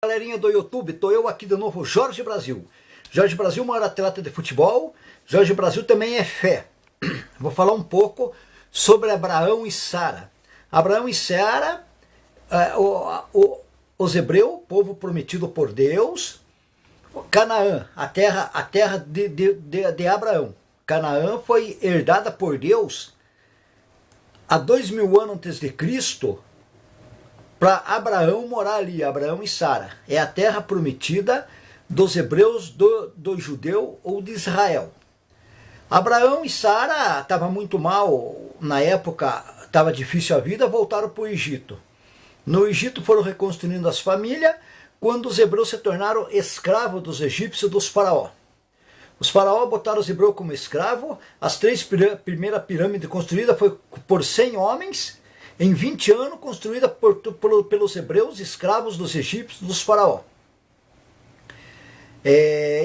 Galerinha do YouTube, tô eu aqui de novo, Jorge Brasil. Jorge Brasil, maior atleta de futebol. Jorge Brasil também é fé. Vou falar um pouco sobre Abraão e Sara. Abraão e Sara, os hebreus, povo prometido por Deus. Canaã, a terra de Abraão. Canaã foi herdada por Deus há 2000 anos antes de Cristo, para Abraão morar ali, Abraão e Sara. É a terra prometida dos hebreus, do judeu ou de Israel. Abraão e Sara estavam muito mal, na época estava difícil a vida, voltaram para o Egito. No Egito foram reconstruindo as famílias, quando os hebreus se tornaram escravos dos egípcios, dos faraó. Os faraó botaram os hebreus como escravos, as primeiras pirâmides construídas foi por 100 homens, em 20 anos, construída pelos hebreus, escravos dos egípcios, dos faraó.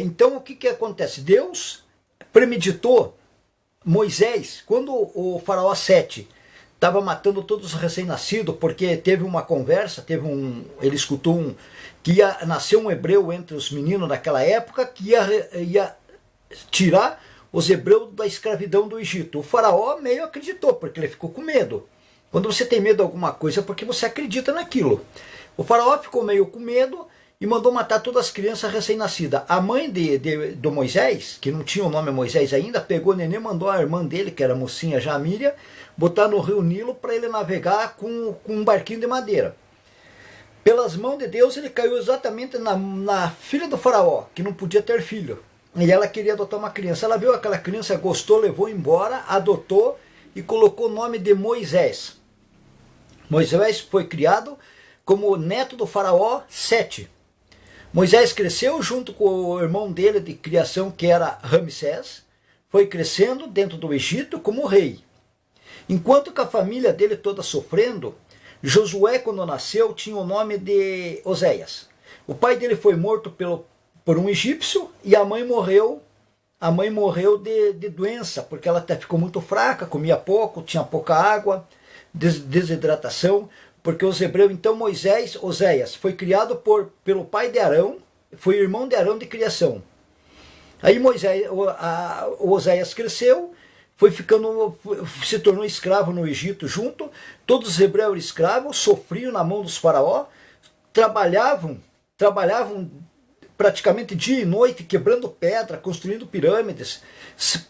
Então, o que acontece? Deus premeditou Moisés, quando o faraó Sete estava matando todos os recém-nascidos, porque teve uma conversa, ele escutou que ia nascer um hebreu entre os meninos naquela época, que ia tirar os hebreus da escravidão do Egito. O faraó meio acreditou, porque ele ficou com medo. Quando você tem medo de alguma coisa é porque você acredita naquilo. O faraó ficou meio com medo e mandou matar todas as crianças recém-nascidas. A mãe do Moisés, que não tinha o nome Moisés ainda, pegou o neném, mandou a irmã dele, que era mocinha já, Míria, botar no rio Nilo para ele navegar com um barquinho de madeira. Pelas mãos de Deus, ele caiu exatamente na filha do faraó, que não podia ter filho. E ela queria adotar uma criança. Ela viu aquela criança, gostou, levou embora, adotou e colocou o nome de Moisés. Moisés foi criado como neto do faraó Sete. Moisés cresceu junto com o irmão dele de criação, que era Ramsés. Foi crescendo dentro do Egito como rei. Enquanto que a família dele toda sofrendo, Josué, quando nasceu, tinha o nome de Oséias. O pai dele foi morto por um egípcio e a mãe morreu. A mãe morreu de doença, porque ela até ficou muito fraca, comia pouco, tinha pouca água, desidratação, porque os hebreus, então Oséias, foi criado pelo pai de Arão, foi irmão de Arão de criação. Aí Oséias cresceu, se tornou escravo no Egito junto, todos os hebreus eram escravos, sofriam na mão dos faraó, trabalhavam praticamente dia e noite, quebrando pedra, construindo pirâmides,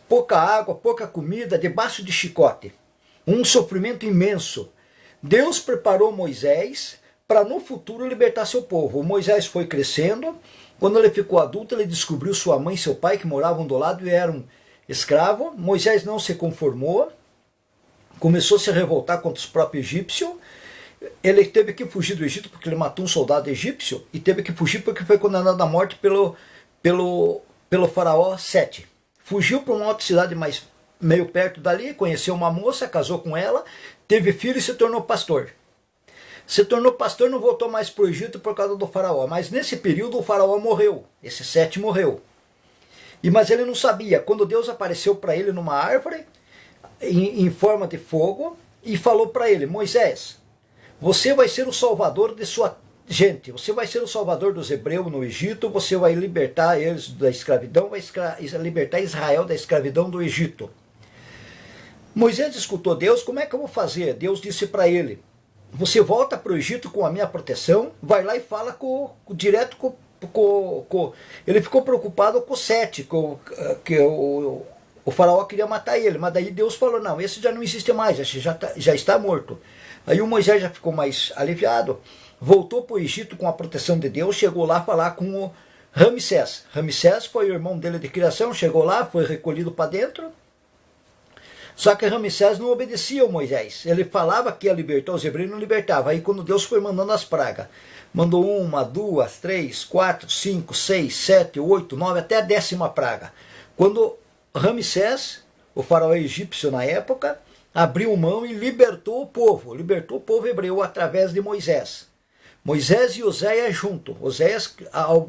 pouca água, pouca comida, debaixo de chicote. Um sofrimento imenso. Deus preparou Moisés para no futuro libertar seu povo. Moisés foi crescendo. Quando ele ficou adulto, ele descobriu sua mãe e seu pai, que moravam do lado e eram escravos. Moisés não se conformou, começou a se revoltar contra os próprios egípcios. Ele teve que fugir do Egito porque ele matou um soldado egípcio e teve que fugir porque foi condenado à morte pelo faraó Sete. Fugiu para uma outra cidade meio perto dali, conheceu uma moça, casou com ela, teve filho e se tornou pastor. Se tornou pastor, não voltou mais para o Egito por causa do faraó, mas nesse período o faraó morreu, esse Sete morreu. Mas ele não sabia, quando Deus apareceu para ele numa árvore, em forma de fogo, e falou para ele: Moisés, você vai ser o salvador de sua gente, você vai ser o salvador dos hebreus no Egito, você vai libertar eles da escravidão, vai libertar Israel da escravidão do Egito. Moisés escutou Deus: como é que eu vou fazer? Deus disse para ele: você volta para o Egito com a minha proteção, vai lá e fala direto com... Ele ficou preocupado com o Sete, que o faraó queria matar ele, mas daí Deus falou: não, esse já não existe mais, já está morto. Aí o Moisés já ficou mais aliviado, voltou para o Egito com a proteção de Deus, chegou lá falar com o Ramsés. Ramsés foi o irmão dele de criação, chegou lá, foi recolhido para dentro. Só que Ramsés não obedecia ao Moisés. Ele falava que ia libertar os hebreus e não libertava. Aí quando Deus foi mandando as pragas, mandou 1, 2, 3, 4, 5, 6, 7, 8, 9, até a 10ª praga. Quando Ramsés, o faraó egípcio na época, abriu mão e libertou o povo hebreu através de Moisés. Moisés e Oséias junto. Oséias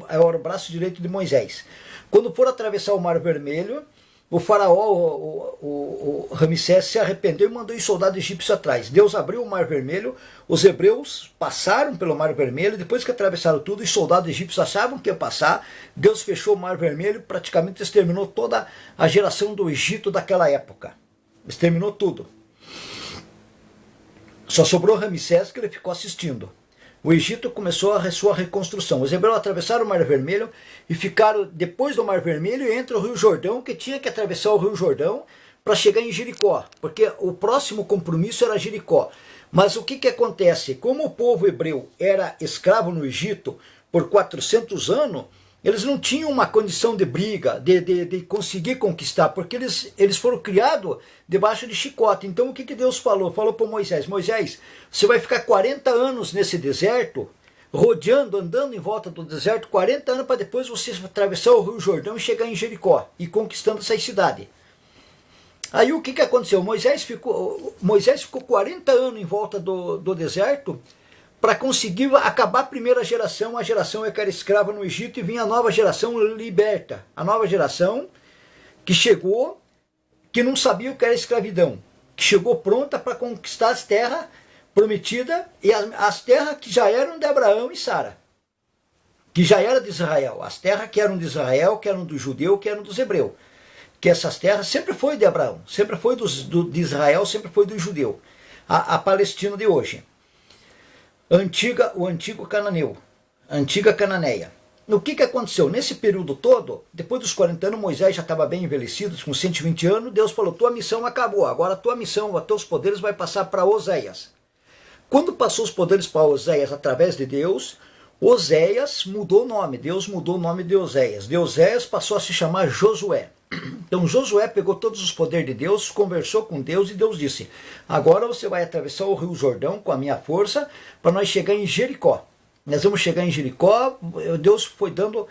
era o braço direito de Moisés. Quando foram atravessar o Mar Vermelho, o faraó, o Ramsés, se arrependeu e mandou os soldados egípcios atrás. Deus abriu o Mar Vermelho, os hebreus passaram pelo Mar Vermelho, depois que atravessaram tudo, os soldados egípcios achavam que ia passar, Deus fechou o Mar Vermelho, praticamente exterminou toda a geração do Egito daquela época. Exterminou tudo. Só sobrou Ramsés, que ele ficou assistindo. O Egito começou a sua reconstrução. Os hebreus atravessaram o Mar Vermelho e ficaram depois do Mar Vermelho entre o Rio Jordão, que tinha que atravessar o Rio Jordão para chegar em Jericó, porque o próximo compromisso era Jericó. Mas o que acontece? Como o povo hebreu era escravo no Egito por 400 anos, eles não tinham uma condição de briga, de conseguir conquistar, porque eles foram criados debaixo de chicote. Então o que Deus falou? Falou para Moisés: Moisés, você vai ficar 40 anos nesse deserto, rodeando, andando em volta do deserto, 40 anos para depois você atravessar o Rio Jordão e chegar em Jericó, e conquistando essa cidade. Aí o que aconteceu? Moisés ficou 40 anos em volta do deserto, para conseguir acabar a primeira geração, a geração que era escrava no Egito, e vinha a nova geração liberta. A nova geração que chegou, que não sabia o que era escravidão, que chegou pronta para conquistar as terras prometidas, e as terras que já eram de Abraão e Sara, que já era de Israel, as terras que eram de Israel, que eram do judeu, que eram dos hebreus, que essas terras sempre foi de Abraão, sempre foi de Israel, sempre foi do judeu. A Palestina de hoje. O antigo cananeu, a antiga Cananeia. O que aconteceu? Nesse período todo, depois dos 40 anos, Moisés já estava bem envelhecido, com 120 anos, Deus falou: tua missão acabou, agora a tua missão, os teus poderes vai passar para Oséias. Quando passou os poderes para Oséias através de Deus, Oséias mudou o nome, Deus mudou o nome de Oséias. De Oséias passou a se chamar Josué. Então Josué pegou todos os poderes de Deus, conversou com Deus, e Deus disse: agora você vai atravessar o Rio Jordão com a minha força para nós chegar em Jericó. Nós vamos chegar em Jericó. Deus foi dando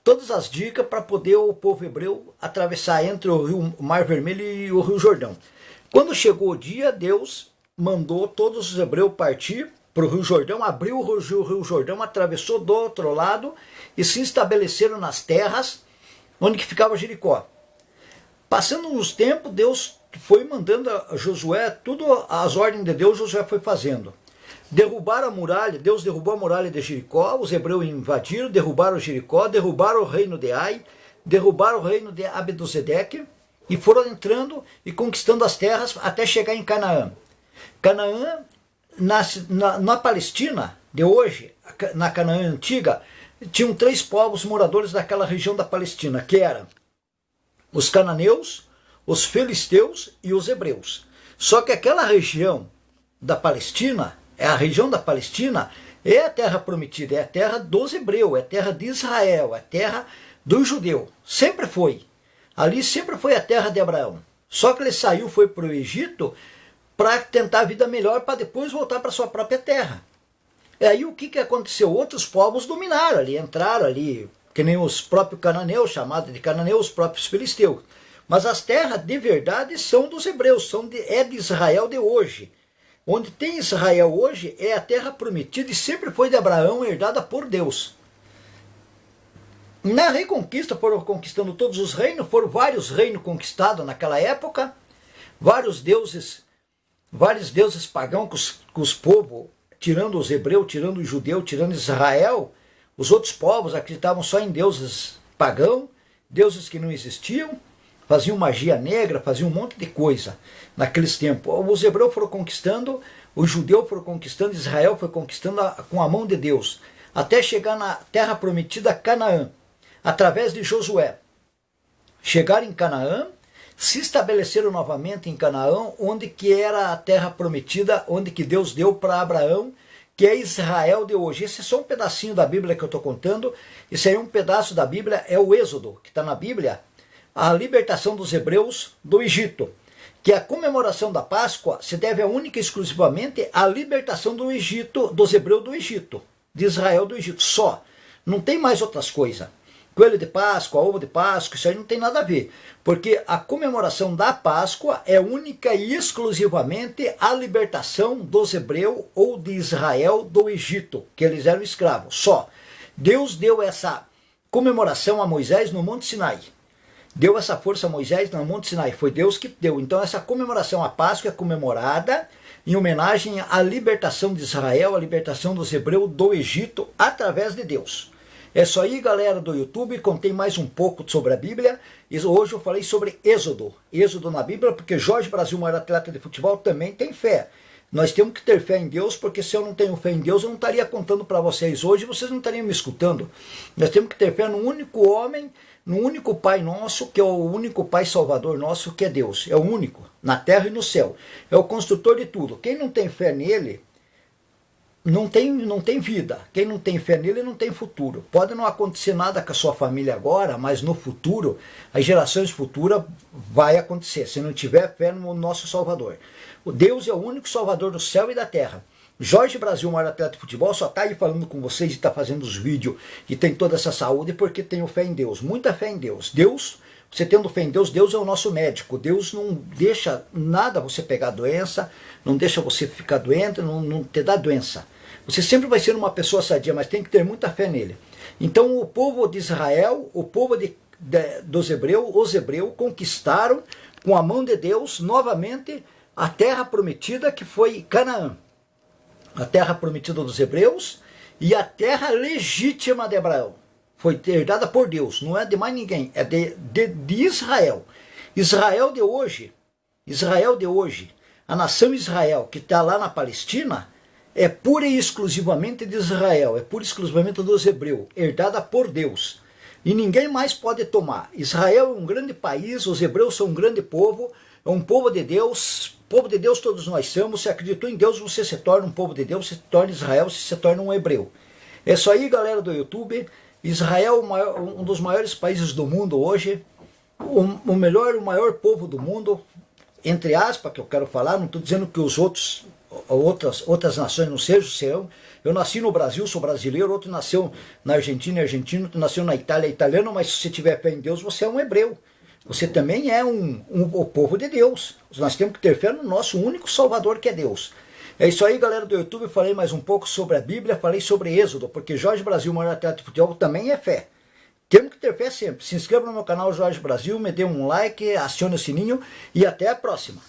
todas as dicas para poder o povo hebreu atravessar entre o Mar Vermelho e o Rio Jordão. Quando chegou o dia, Deus mandou todos os hebreus partir para o Rio Jordão, abriu o Rio Jordão, atravessou do outro lado e se estabeleceram nas terras onde que ficava Jericó. Passando uns tempos, Deus foi mandando a Josué, tudo as ordens de Deus, Josué foi fazendo. Derrubaram a muralha, Deus derrubou a muralha de Jericó, os hebreus invadiram, derrubaram Jericó, derrubaram o reino de Ai, derrubaram o reino de Abidozedeque, e foram entrando e conquistando as terras até chegar em Canaã. Canaã, na Palestina de hoje, na Canaã antiga, tinham 3 povos moradores daquela região da Palestina, que eram os cananeus, os filisteus e os hebreus. Só que aquela região da Palestina, a terra prometida, é a terra dos hebreus, é a terra de Israel, é a terra do judeu. Sempre foi. Ali sempre foi a terra de Abraão. Só que ele saiu, foi para o Egito para tentar a vida melhor, para depois voltar para sua própria terra. E aí o que aconteceu? Outros povos dominaram ali, entraram ali, que nem os próprios cananeus, chamados de cananeus, os próprios filisteus. Mas as terras de verdade são dos hebreus, é de Israel de hoje. Onde tem Israel hoje é a terra prometida e sempre foi de Abraão, herdada por Deus. Na Reconquista foram conquistando todos os reinos, foram vários reinos conquistados naquela época, vários deuses pagãos que os povos, tirando os hebreus, tirando os judeus, tirando Israel, os outros povos acreditavam só em deuses pagãos, deuses que não existiam, faziam magia negra, faziam um monte de coisa naqueles tempos. Os hebreus foram conquistando, os judeus foram conquistando, Israel foi conquistando com a mão de Deus, até chegar na terra prometida Canaã, através de Josué. Chegaram em Canaã, se estabeleceram novamente em Canaã, onde que era a terra prometida, onde que Deus deu para Abraão, que é Israel de hoje. Esse é só um pedacinho da Bíblia que eu estou contando. Esse aí é um pedaço da Bíblia, é o Êxodo, que está na Bíblia, a libertação dos hebreus do Egito, que a comemoração da Páscoa se deve única e exclusivamente à libertação do Egito, dos hebreus do Egito, de Israel do Egito, só. Não tem mais outras coisas. Coelho de Páscoa, ovo de Páscoa, isso aí não tem nada a ver. Porque a comemoração da Páscoa é única e exclusivamente a libertação dos hebreus ou de Israel do Egito, que eles eram escravos, só. Deus deu essa comemoração a Moisés no Monte Sinai. deu essa força a Moisés no Monte Sinai, foi Deus que deu. Então essa comemoração, a Páscoa, é comemorada em homenagem à libertação de Israel, a libertação dos hebreus do Egito, através de Deus. É isso aí, galera do YouTube, contei mais um pouco sobre a Bíblia. Hoje eu falei sobre Êxodo. Êxodo na Bíblia, porque Jorge Brasil, maior atleta de futebol, também tem fé. Nós temos que ter fé em Deus, porque se eu não tenho fé em Deus, eu não estaria contando para vocês hoje, vocês não estariam me escutando. Nós temos que ter fé no único homem, no único Pai nosso, que é o único Pai Salvador nosso, que é Deus. É o único, na terra e no céu. É o construtor de tudo. Quem não tem fé nele, não tem vida. Quem não tem fé nele não tem futuro. Pode não acontecer nada com a sua família agora, mas no futuro, as gerações futuras, vai acontecer, se não tiver fé no nosso Salvador. O Deus é o único Salvador do céu e da terra. Jorge Brasil, maior atleta de futebol, só está aí falando com vocês e está fazendo os vídeos e tem toda essa saúde porque tenho fé em Deus, muita fé em Deus. Deus, você tendo fé em Deus, Deus é o nosso médico. Deus não deixa nada você pegar doença, não deixa você ficar doente, não te dá doença. Você sempre vai ser uma pessoa sadia, mas tem que ter muita fé nele. Então o povo de Israel, o povo dos hebreus, os hebreus conquistaram com a mão de Deus novamente a terra prometida, que foi Canaã. A terra prometida dos hebreus e a terra legítima de Abraão. Foi herdada por Deus, não é de mais ninguém, é de Israel. Israel de hoje, a nação Israel que está lá na Palestina, é pura e exclusivamente de Israel, é pura e exclusivamente dos hebreus, herdada por Deus. E ninguém mais pode tomar. Israel é um grande país, os hebreus são um grande povo, é um povo de Deus. Povo de Deus todos nós somos. Se acreditou em Deus, você se torna um povo de Deus, você se torna Israel, você se torna um hebreu. É isso aí, galera do YouTube. Israel é um dos maiores países do mundo hoje, o maior povo do mundo, entre aspas, que eu quero falar. Não estou dizendo que outras nações não serão. Eu nasci no Brasil, sou brasileiro, outro nasceu na Argentina, argentino, outro nasceu na Itália, italiano, mas se você tiver fé em Deus, você é um hebreu. Você também é o povo de Deus. Nós temos que ter fé no nosso único Salvador, que é Deus. É isso aí, galera do YouTube. Falei mais um pouco sobre a Bíblia, falei sobre Êxodo, porque Jorge Brasil, maior atleta de futebol, também é fé. Temos que ter fé sempre. Se inscreva no meu canal Jorge Brasil, me dê um like, acione o sininho e até a próxima.